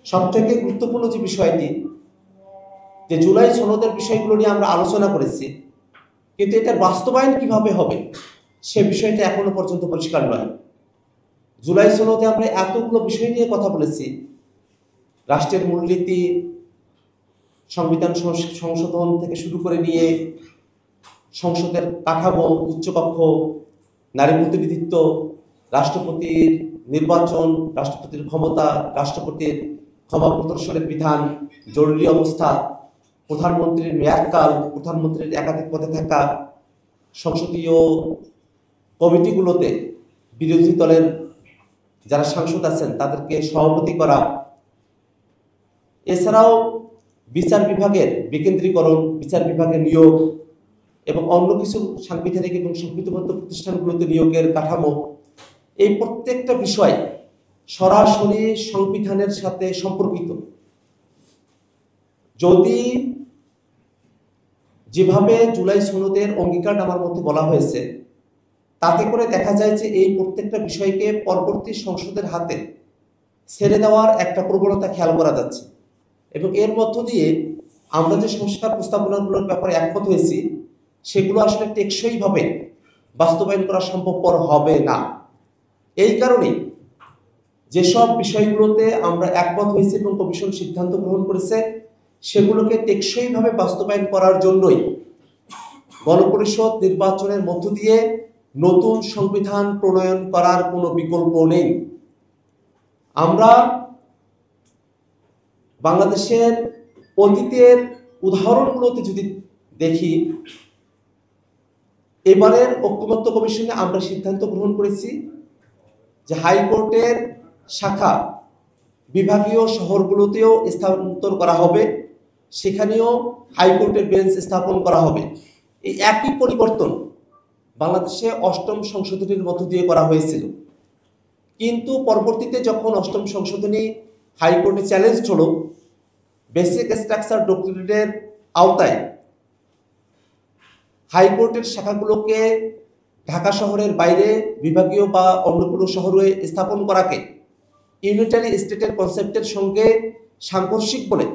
সবথেকে গুরুত্বপূর্ণ যে বিষয়টি, যে জুলাই সনদের বিষয়গুলো নিয়ে আমরা আলোচনা করেছি, কিন্তু এটার বাস্তবায়ন কিভাবে হবে সে বিষয়টা এখনো পর্যন্ত পরিষ্কার নয়। জুলাই সনদে আমরা এতগুলো বিষয় নিয়ে কথা বলেছি, রাষ্ট্রের মূলনীতি, সংবিধান সংশোধন থেকে শুরু করে নিয়ে সংসদের কাঠামো, উচ্চকক্ষ, নারী প্রতিনিধিত্ব, রাষ্ট্রপতির নির্বাচন, রাষ্ট্রপতির ক্ষমতা, রাষ্ট্রপতির ক্ষমা প্রদর্শনের বিধান, জরুরি অবস্থা, প্রধানমন্ত্রীর মেয়াদকাল, প্রধানমন্ত্রীর একাধিক পদে থাকা, সংসদীয় কমিটিগুলোতে বিরোধী দলের যারা সাংসদ আছেন তাদেরকে সভাপতি করা, এছাড়াও বিচার বিভাগের বিকেন্দ্রীকরণ, বিচার বিভাগের নিয়োগ এবং অন্য কিছু সাংবিধানিক এবং সংবিধিবদ্ধ প্রতিষ্ঠানগুলোতে নিয়োগের কাঠামো, এই প্রত্যেকটা বিষয় সরাসরি সংবিধানের সাথে সম্পর্কিত। যদি যেভাবে জুলাই সনদের অঙ্গীকারনামার মধ্যে বলা হয়েছে, তাতে করে দেখা যায় যে এই প্রত্যেকটা বিষয়কে পরবর্তী সংসদের হাতে ছেড়ে দেওয়ার একটা প্রবণতা খেয়াল করা যাচ্ছে। এবং এর মধ্য দিয়ে আমরা যে সংস্কার প্রস্তাবনাগুলোর ব্যাপারে একমত হয়েছি, সেগুলো আসলে টেকসইভাবে বাস্তবায়ন করা সম্ভবপর হবে না। এই কারণেই যেসব বিষয়গুলোতে আমরা একমত হয়েছি এবং কমিশন সিদ্ধান্ত গ্রহণ করেছে, সেগুলোকে টেকসইভাবে বাস্তবায়ন করার জন্যই গণপরিষদ নির্বাচনের মধ্য দিয়ে নতুন সংবিধান প্রণয়ন করার কোনো বিকল্প নেই। আমরা বাংলাদেশের অতীতের উদাহরণগুলোতে যদি দেখি, এবারের ঐকমত্য কমিশনে আমরা সিদ্ধান্ত গ্রহণ করেছি যে হাইকোর্টের শাখা বিভাগীয় শহরগুলোতেও স্থানান্তর করা হবে, সেখানেও হাইকোর্টের বেঞ্চ স্থাপন করা হবে। এই একই পরিবর্তন বাংলাদেশে অষ্টম সংশোধনীর মধ্য দিয়ে করা হয়েছিল, কিন্তু পরবর্তীতে যখন অষ্টম সংশোধনী হাইকোর্টে চ্যালেঞ্জ হলো, বেসিক স্ট্রাকচার ডক্ট্রিনের আওতায় হাইকোর্টের শাখাগুলোকে ঢাকা শহরের বাইরে বিভাগীয় বা অন্য কোনো শহরে স্থাপন করাকে ইউনিটারি স্টেটের কনসেপ্টের সঙ্গে সাংঘর্ষিক বলে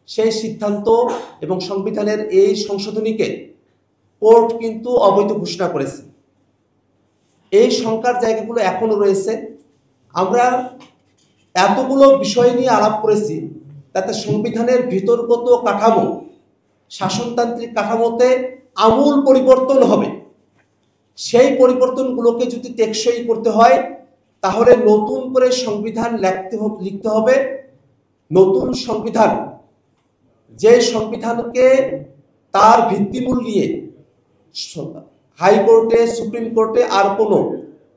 সেই সিদ্ধান্ত এবং সংবিধানের এই সংশোধনীকে কোর্ট কিন্তু অবৈধ ঘোষণা করেছে। এই শঙ্কার জায়গাগুলো এখনো রয়েছে। আমরা এতগুলো বিষয় নিয়ে আলাপ করেছি, তাতে সংবিধানের ভিতরগত কাঠামো, শাসনতান্ত্রিক কাঠামোতে আমূল পরিবর্তন হবে। সেই পরিবর্তনগুলোকে যদি টেকসই করতে হয়, তাহলে নতুন করে সংবিধান লিখতে হবে। নতুন সংবিধান, যে সংবিধানকে তার ভিত্তিমূল নিয়ে হাইকোর্টে, সুপ্রিম কোর্টে আর কোনো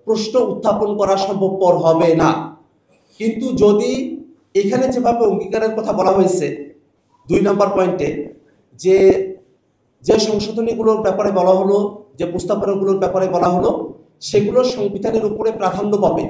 প্রশ্ন উত্থাপন করা সম্ভবপর হবে না। কিন্তু যদি এখানে যেভাবে অঙ্গীকারের কথা বলা হয়েছে 2 নম্বর পয়েন্টে, যে সংশোধনীগুলোর ব্যাপারে বলা হলো, যে প্রস্তাবনাগুলোর ব্যাপারে বলা হলো, সেগুলো সংবিধানের উপরে প্রাধান্য পাবে,